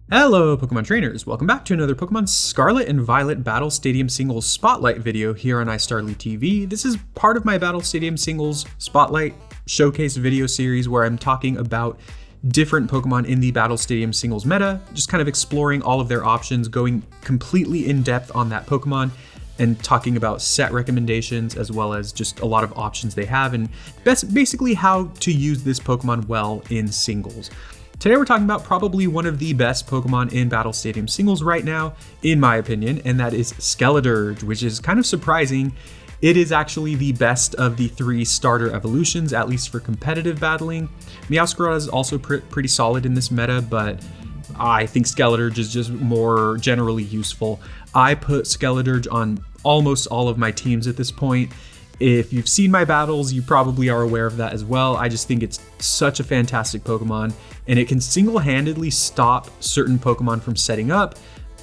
Hello Pokemon trainers, welcome back to another Pokemon Scarlet and Violet Battle Stadium Singles Spotlight video here on iStarly TV. This is part of my Battle Stadium Singles Spotlight Showcase video series where I'm talking about different Pokemon in the Battle Stadium Singles meta, just kind of exploring all of their options, going completely in depth on that Pokemon, and talking about set recommendations as well as just a lot of options they have and basically how to use this Pokemon well in singles. Today we're talking about probably one of the best Pokemon in Battle Stadium Singles right now, in my opinion, and that is Skeledirge, which is kind of surprising. It is actually the best of the three starter evolutions, at least for competitive battling. Meowscarada is also pretty solid in this meta, but I think Skeledirge is just more generally useful. I put Skeledirge on almost all of my teams at this point. If you've seen my battles, you probably are aware of that as well. I just think it's such a fantastic Pokemon, and it can single-handedly stop certain Pokemon from setting up.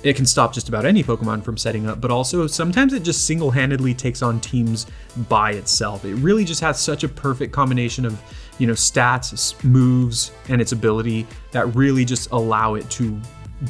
It can stop just about any Pokemon from setting up, but also sometimes it just single-handedly takes on teams by itself. It really just has such a perfect combination of, stats, moves, and its ability that really just allow it to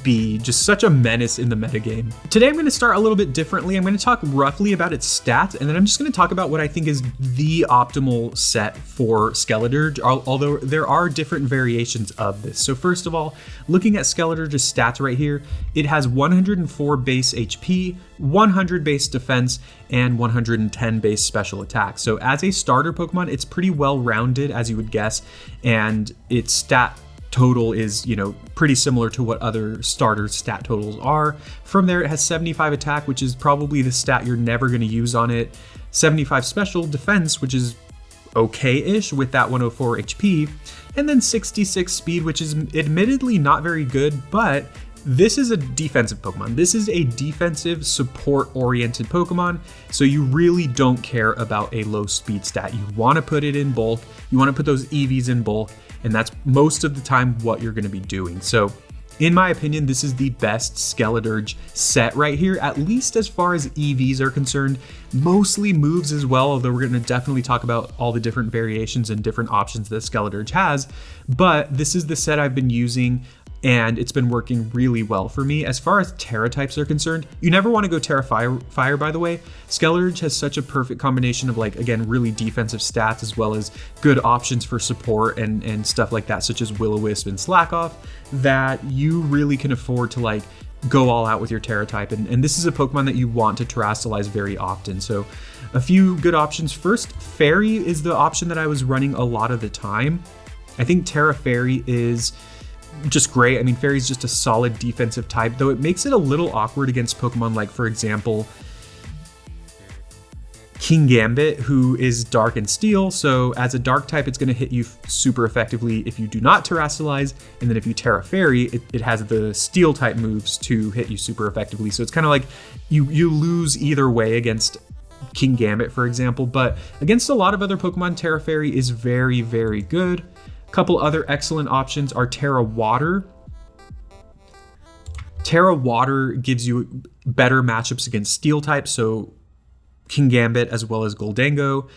be just such a menace in the metagame. Today I'm going to start a little bit differently. I'm going to talk roughly about its stats, and then I'm just going to talk about what I think is the optimal set for Skeledirge, although there are different variations of this. So first of all, looking at Skeledirge's stats right here, it has 104 base HP, 100 base defense, and 110 base special attack. So as a starter Pokemon, it's pretty well rounded, as you would guess, and its stat total is, pretty similar to what other starter stat totals are. From there, it has 75 attack, which is probably the stat you're never going to use on it. 75 special defense, which is okay-ish with that 104 HP. And then 66 speed, which is admittedly not very good, but this is a defensive Pokemon. This is a defensive support-oriented Pokemon, so you really don't care about a low speed stat. You want to put it in bulk. You want to put those EVs in bulk, and that's most of the time what you're going to be doing. So in my opinion, this is the best Skeledirge set right here, at least as far as EVs are concerned. Mostly moves as well, although we're going to definitely talk about all the different variations and different options that Skeledirge has. But this is the set I've been using, and it's been working really well for me. As far as Tera types are concerned, you never want to go Tera Fire, by the way. Skeledirge has such a perfect combination of, again, really defensive stats as well as good options for support and stuff like that, such as Will-O-Wisp and Slack-Off, that you really can afford to, go all out with your Tera type. And this is a Pokemon that you want to Terrastallize very often. So a few good options. First, Fairy is the option that I was running a lot of the time. I think Tera Fairy is just great. I mean, Fairy's just a solid defensive type, though it makes it a little awkward against Pokemon like, for example, Kingambit, who is Dark and Steel. So as a Dark type, it's going to hit you super effectively if you do not Terrastallize, and then if you Tera Fairy, it has the Steel type moves to hit you super effectively. So it's kind of like you lose either way against Kingambit, for example, but against a lot of other Pokemon, Tera Fairy is very, very good. Couple other excellent options are Tera Water. Tera Water gives you better matchups against Steel types, so Kingambit as well as Goldango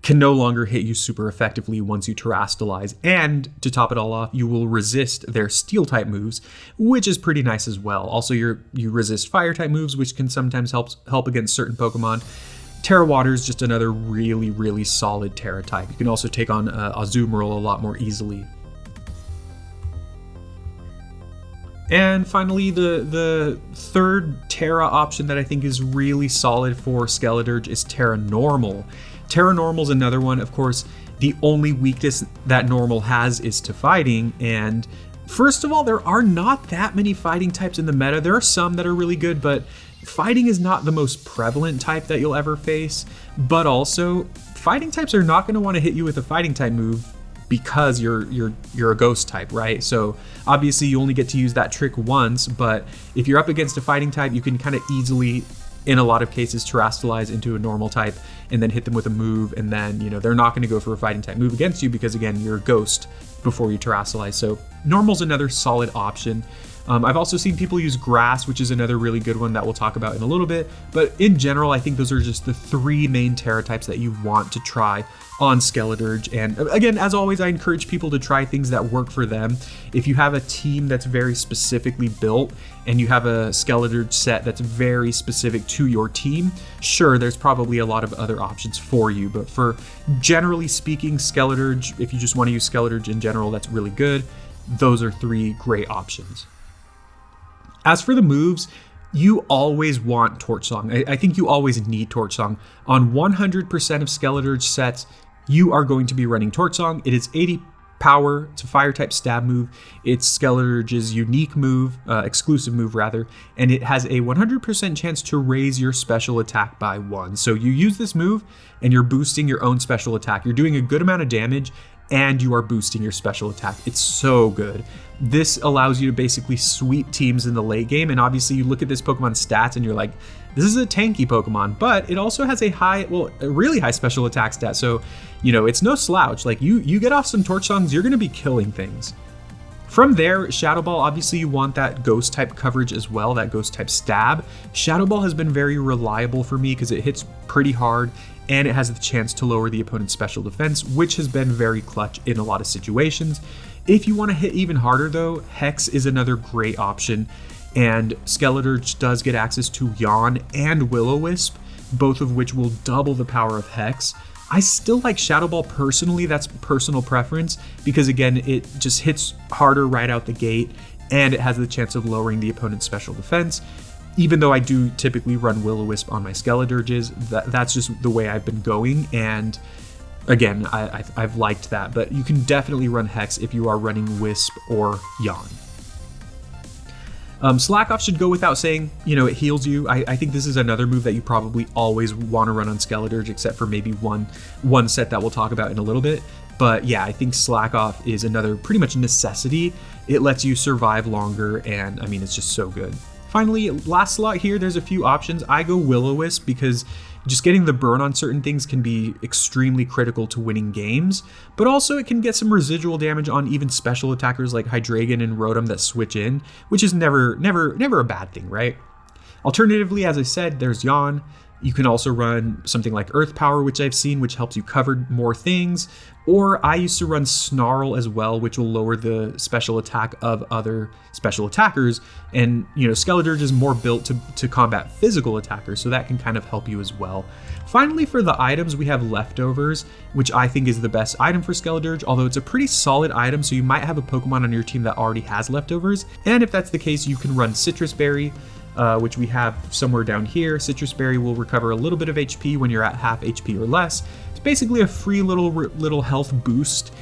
can no longer hit you super effectively once you Terrastallize, and to top it all off, you will resist their Steel type moves, which is pretty nice as well. Also, you resist Fire type moves, which can sometimes help against certain Pokemon. Tera Water is just another really, really solid Tera type. You can also take on Azumarill a lot more easily. And finally, the third Tera option that I think is really solid for Skeledirge is Tera Normal. Tera Normal is another one. Of course, the only weakness that Normal has is to fighting, and first of all, there are not that many fighting types in the meta. There are some that are really good, but fighting is not the most prevalent type that you'll ever face. But also, fighting types are not going to want to hit you with a fighting type move because you're a ghost type, right? So obviously you only get to use that trick once, but if you're up against a fighting type, you can kind of easily, in a lot of cases, Terrastallize into a normal type and then hit them with a move, and then they're not going to go for a fighting type move against you because, again, you're a ghost before you Terrastallize. So Normal's another solid option. I've also seen people use grass, which is another really good one that we'll talk about in a little bit. But in general, I think those are just the 3 main Tera types that you want to try on Skeledirge. And again, as always, I encourage people to try things that work for them. If you have a team that's very specifically built and you have a Skeledirge set that's very specific to your team, sure, there's probably a lot of other options for you. But for generally speaking, Skeledirge, if you just want to use Skeledirge in general, that's really good. Those are 3 great options. As for the moves, you always want Torch Song. I think you always need Torch Song. On 100% of Skeledirge sets, you are going to be running Torch Song. It is 80 power. It's a fire type stab move. It's Skeledirge's unique move, exclusive move rather, and it has a 100% chance to raise your special attack by 1. So you use this move and you're boosting your own special attack. You're doing a good amount of damage and you are boosting your special attack. It's so good. This allows you to basically sweep teams in the late game, and obviously you look at this Pokemon's stats and you're like, this is a tanky Pokemon, but it also has a really high special attack stat, so, you know, it's no slouch. Like, you get off some Torch Songs, you're gonna be killing things. From there, Shadow Ball, obviously you want that ghost type coverage as well, that ghost type stab. Shadow Ball has been very reliable for me because it hits pretty hard and it has the chance to lower the opponent's special defense, which has been very clutch in a lot of situations. If you want to hit even harder though, Hex is another great option, and Skeledirge does get access to Yawn and Will-O-Wisp, both of which will double the power of Hex. I still like Shadow Ball personally, that's personal preference, because again, it just hits harder right out the gate, and it has the chance of lowering the opponent's special defense. Even though I do typically run Will-O-Wisp on my Skeledirges, that's just the way I've been going, and again, I've liked that, but you can definitely run Hex if you are running Wisp or Yawn. Slack Off should go without saying, you know, it heals you. I think this is another move that you probably always want to run on Skeledirge, except for maybe one set that we'll talk about in a little bit. But yeah, I think Slack Off is another pretty much necessity. It lets you survive longer, and I mean, it's just so good. Finally, last slot here, there's a few options. I go Will-O-Wisp because just getting the burn on certain things can be extremely critical to winning games, but also it can get some residual damage on even special attackers like Hydreigon and Rotom that switch in, which is never a bad thing, right? Alternatively, as I said, there's Yawn. You can also run something like Earth Power, which I've seen, which helps you cover more things. Or I used to run Snarl as well, which will lower the special attack of other special attackers. And, you know, Skeledirge is more built to combat physical attackers, so that can kind of help you as well. Finally, for the items, we have Leftovers, which I think is the best item for Skeledirge, although it's a pretty solid item, so you might have a Pokemon on your team that already has Leftovers. And if that's the case, you can run Citrus Berry, which we have somewhere down here. Citrus Berry will recover a little bit of HP when you're at half HP or less. It's basically a free little health boost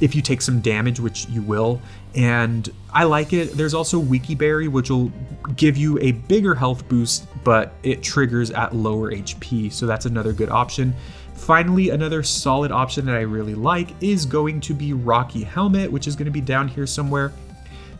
if you take some damage, which you will, and I like it. There's also Wiki Berry, which will give you a bigger health boost, but it triggers at lower HP, so that's another good option. Finally, another solid option that I really like is going to be Rocky Helmet, which is going to be down here somewhere.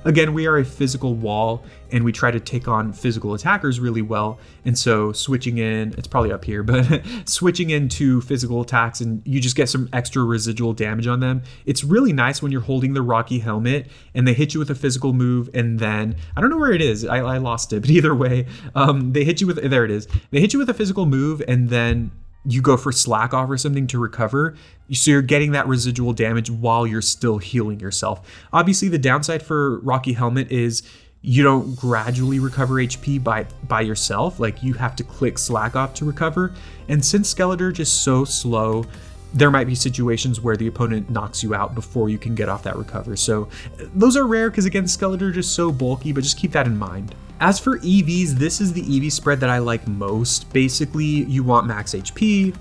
Again, we are a physical wall, and we try to take on physical attackers really well, and so switching in, it's probably up here, but switching into physical attacks and you just get some extra residual damage on them. It's really nice when you're holding the Rocky Helmet and they hit you with a physical move, and then, I don't know where it is, I lost it, but either way, they hit you with, there it is, they hit you with a physical move, and then you go for Slack Off or something to recover, so you're getting that residual damage while you're still healing yourself. Obviously, the downside for Rocky Helmet is you don't gradually recover HP by yourself. Like, you have to click Slack Off to recover, and since Skeledirge is so slow, there might be situations where the opponent knocks you out before you can get off that recover. So those are rare because, again, Skeledirge is so bulky, but just keep that in mind. As for EVs, this is the EV spread that I like most. Basically, you want max HP,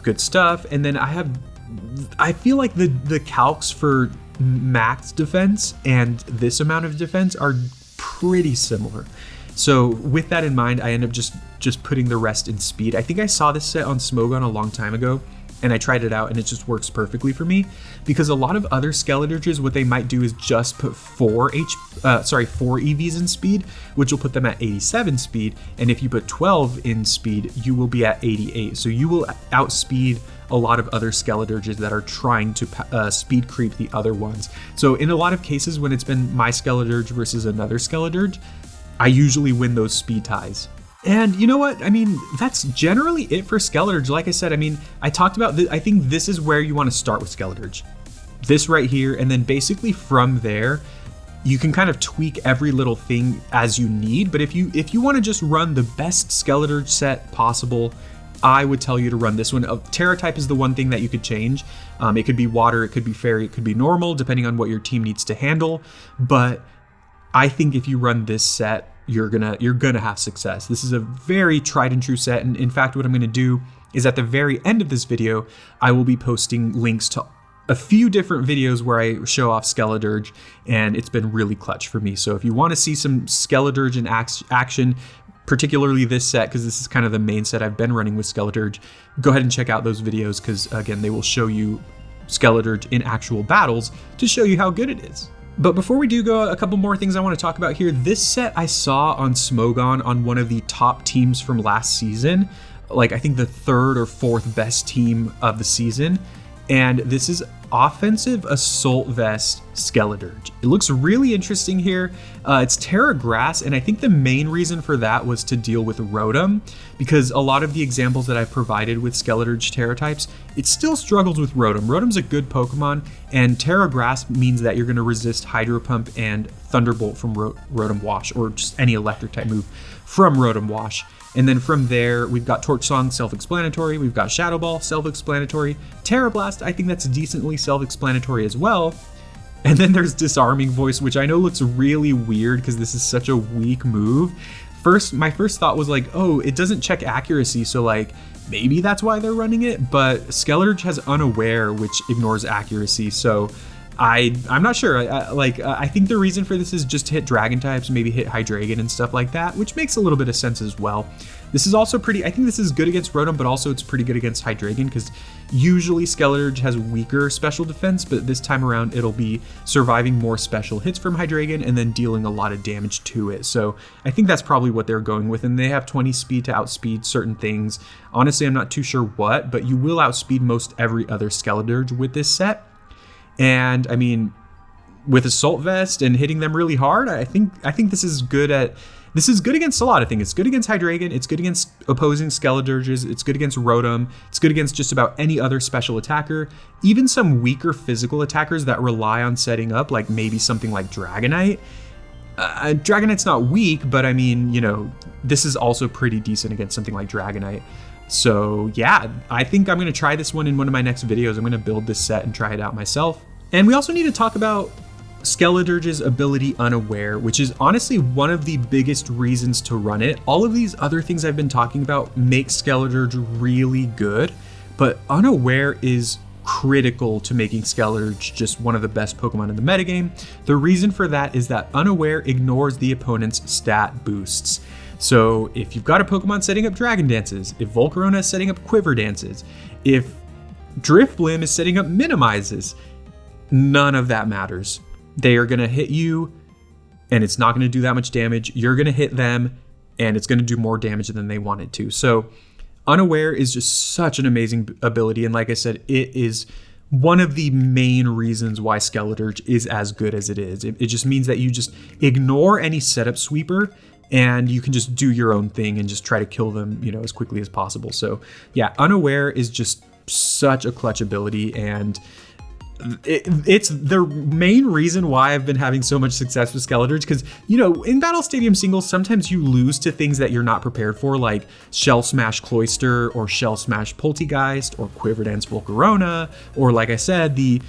good stuff, and then I feel like the calcs for max defense and this amount of defense are pretty similar. So with that in mind, I end up just putting the rest in speed. I think I saw this set on Smogon a long time ago, and I tried it out and it just works perfectly for me, because a lot of other Skeledirges, what they might do is just put 4 EVs in speed, which will put them at 87 speed, and if you put 12 in speed, you will be at 88. So you will outspeed a lot of other Skeledirges that are trying to speed creep the other ones. So in a lot of cases when it's been my Skeledirge versus another Skeledirge, I usually win those speed ties. And you know what? I mean, that's generally it for Skeledirge. Like I said, I mean, I talked about I think this is where you want to start with Skeledirge. This right here, and then basically from there, you can kind of tweak every little thing as you need. But if you want to just run the best Skeledirge set possible, I would tell you to run this one. Tera type is the one thing that you could change. It could be water, it could be fairy, it could be normal, depending on what your team needs to handle. But I think if you run this set, you're gonna have success. This is a very tried and true set, and in fact, what I'm gonna do is at the very end of this video, I will be posting links to a few different videos where I show off Skeledirge, and it's been really clutch for me. So if you want to see some Skeledirge in action, particularly this set, because this is kind of the main set I've been running with Skeledirge, go ahead and check out those videos, because again, they will show you Skeledirge in actual battles to show you how good it is. But before we do go, a couple more things I want to talk about here. This set I saw on Smogon on one of the top teams from last season, like I think the 3rd or 4th best team of the season. And this is Offensive Assault Vest Skeledirge. It looks really interesting here. It's Tera Grass, and I think the main reason for that was to deal with Rotom, because a lot of the examples that I've provided with Skeledirge Tera types, it still struggles with Rotom. Rotom's a good Pokemon, and Tera Grass means that you're going to resist Hydro Pump and Thunderbolt from Rotom Wash, or just any electric type move from Rotom Wash. And then from there, we've got Torch Song, self-explanatory. We've got Shadow Ball, self-explanatory. Terra Blast, I think that's decently self-explanatory as well. And then there's Disarming Voice, which I know looks really weird because this is such a weak move. My first thought was like, oh, it doesn't check accuracy, so like maybe that's why they're running it. But Skeledirge has Unaware, which ignores accuracy, so I'm not sure. I think the reason for this is just to hit dragon types, maybe hit Hydreigon and stuff like that, which makes a little bit of sense as well. This is also I think this is good against Rotom, but also it's pretty good against Hydreigon, because usually Skeledirge has weaker special defense, but this time around it'll be surviving more special hits from Hydreigon and then dealing a lot of damage to it. So I think that's probably what they're going with, and they have 20 speed to outspeed certain things. Honestly, I'm not too sure what, but you will outspeed most every other Skeledirge with this set. And I mean, with Assault Vest and hitting them really hard, I think this is good against a lot of things. It's good against Hydreigon, it's good against opposing Skeledirges, it's good against Rotom, it's good against just about any other special attacker, even some weaker physical attackers that rely on setting up, like maybe something like Dragonite. Dragonite's not weak, but I mean, you know, this is also pretty decent against something like Dragonite. So yeah, I think I'm going to try this one in one of my next videos. I'm going to build this set and try it out myself. And we also need to talk about Skeledirge's ability Unaware, which is honestly one of the biggest reasons to run it. All of these other things I've been talking about make Skeledirge really good, but Unaware is critical to making Skeledirge just one of the best Pokemon in the metagame. The reason for that is that Unaware ignores the opponent's stat boosts. So if you've got a Pokemon setting up Dragon Dances, if Volcarona is setting up Quiver Dances, if Drifblim is setting up Minimizes, none of that matters. They are going to hit you, and it's not going to do that much damage. You're going to hit them, and it's going to do more damage than they want it to. So Unaware is just such an amazing ability, and like I said, it is one of the main reasons why Skeledirge is as good as it is. It just means that you just ignore any setup sweeper, and you can just do your own thing and just try to kill them, you know, as quickly as possible. So yeah, Unaware is just such a clutch ability, and it's the main reason why I've been having so much success with Skeledirge, because, you know, in Battle Stadium singles, sometimes you lose to things that you're not prepared for, like Shell Smash Cloyster, or Shell Smash Poltegeist, or Quiver Dance Volcarona, or like I said, the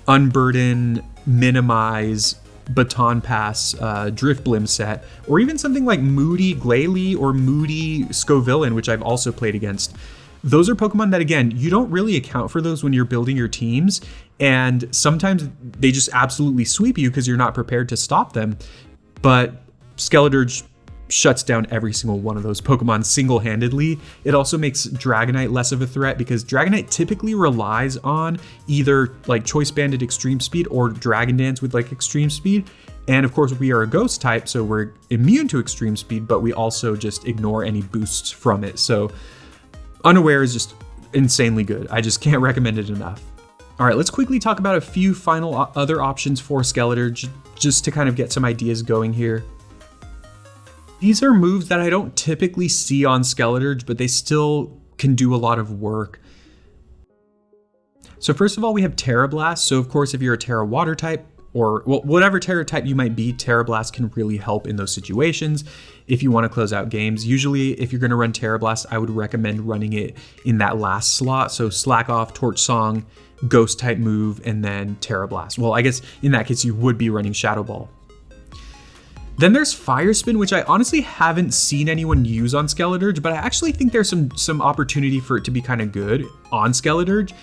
Unburden, Minimize, Baton Pass, Drifblim set, or even something like Moody Glalie or Moody Scovillain, which I've also played against. Those are Pokemon that, again, you don't really account for those when you're building your teams, and sometimes they just absolutely sweep you because you're not prepared to stop them. But Skeledirge shuts down every single one of those Pokemon single-handedly. It also makes Dragonite less of a threat because Dragonite typically relies on either like Choice Banded Extreme Speed or Dragon Dance with like Extreme Speed. And of course we are a Ghost type, so we're immune to Extreme Speed, but we also just ignore any boosts from it. So Unaware is just insanely good. I just can't recommend it enough. All right, let's quickly talk about a few final other options for Skeledirge, just to kind of get some ideas going here. These are moves that I don't typically see on Skeledirge, but they still can do a lot of work. So first of all, we have Tera Blast. So of course, if you're a Tera water type, or well, whatever Tera type you might be, Tera Blast can really help in those situations if you want to close out games. Usually, if you're going to run Tera Blast, I would recommend running it in that last slot. So Slack Off, Torch Song, Ghost type move, and then Tera Blast. Well, I guess in that case, you would be running Shadow Ball. Then there's Fire Spin, which I honestly haven't seen anyone use on Skeledirge, but I actually think there's some opportunity for it to be kind of good on Skeledirge.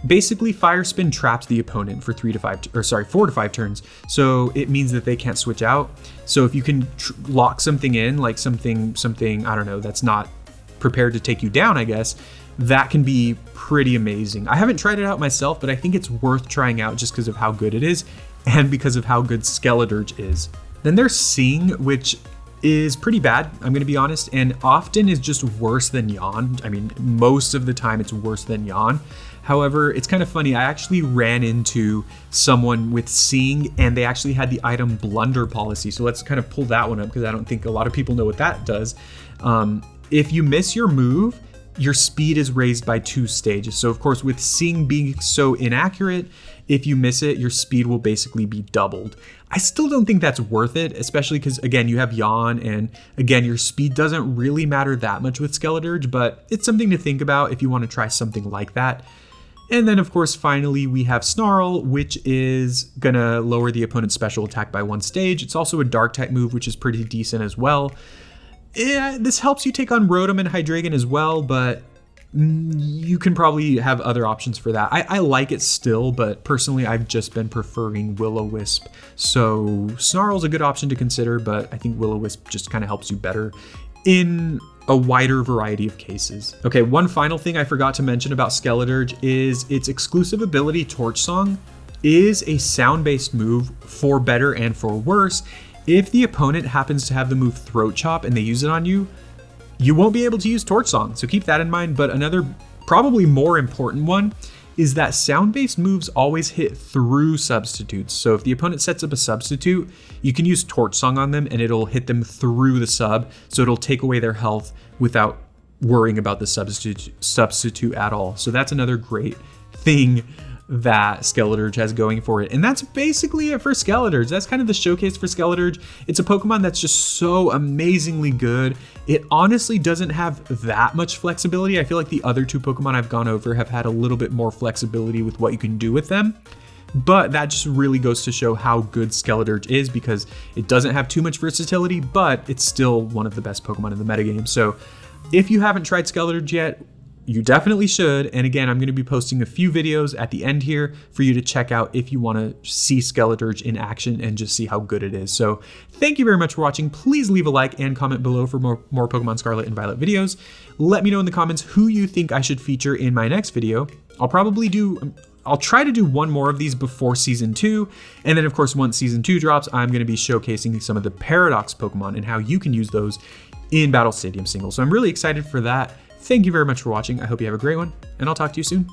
Basically, Fire Spin traps the opponent for 4 to 5 turns. So it means that they can't switch out. So if you can lock something in, like something, I don't know, that's not prepared to take you down, I guess, that can be pretty amazing. I haven't tried it out myself, but I think it's worth trying out just because of how good it is and because of how good Skeledirge is. Then there's Sing, which is pretty bad, I'm gonna be honest, and often is just worse than Yawn. I mean, most of the time it's worse than Yawn. However, it's kind of funny, I actually ran into someone with Sing and they actually had the item Blunder Policy. So let's kind of pull that one up because I don't think a lot of people know what that does. If you miss your move, your speed is raised by 2 stages. So of course, with Sing being so inaccurate, if you miss it, your speed will basically be doubled. I still don't think that's worth it, especially because again, you have Yawn, and again, your speed doesn't really matter that much with Skeledirge, but it's something to think about if you want to try something like that. And then of course, finally, we have Snarl, which is gonna lower the opponent's special attack by 1 stage. It's also a dark type move, which is pretty decent as well. Yeah, this helps you take on Rotom and Hydreigon as well, but you can probably have other options for that. I like it still, but personally, I've just been preferring Will-O-Wisp. So Snarl's a good option to consider, but I think Will-O-Wisp just kind of helps you better in a wider variety of cases. Okay, one final thing I forgot to mention about Skeledirge is its exclusive ability, Torch Song, is a sound-based move for better and for worse. If the opponent happens to have the move Throat Chop and they use it on you, you won't be able to use Torch Song, so keep that in mind. But another, probably more important one, is that sound-based moves always hit through substitutes. So if the opponent sets up a substitute, you can use Torch Song on them and it'll hit them through the sub, so it'll take away their health without worrying about the substitute at all. So that's another great thing that Skeledirge has going for it. And that's basically it for Skeledirge. That's kind of the showcase for Skeledirge. It's a Pokemon that's just so amazingly good. It honestly doesn't have that much flexibility. I feel like the other 2 Pokemon I've gone over have had a little bit more flexibility with what you can do with them. But that just really goes to show how good Skeledirge is, because it doesn't have too much versatility, but it's still one of the best Pokemon in the metagame. So if you haven't tried Skeledirge yet, you definitely should. And again, I'm going to be posting a few videos at the end here for you to check out if you want to see Skeledirge in action and just see how good it is. So thank you very much for watching. Please leave a like and comment below for more Pokemon Scarlet and Violet videos. Let me know in the comments who you think I should feature in my next video. I'll try to do one more of these before Season 2. And then of course, once Season 2 drops, I'm going to be showcasing some of the Paradox Pokemon and how you can use those in Battle Stadium Singles. So I'm really excited for that. Thank you very much for watching. I hope you have a great one, and I'll talk to you soon.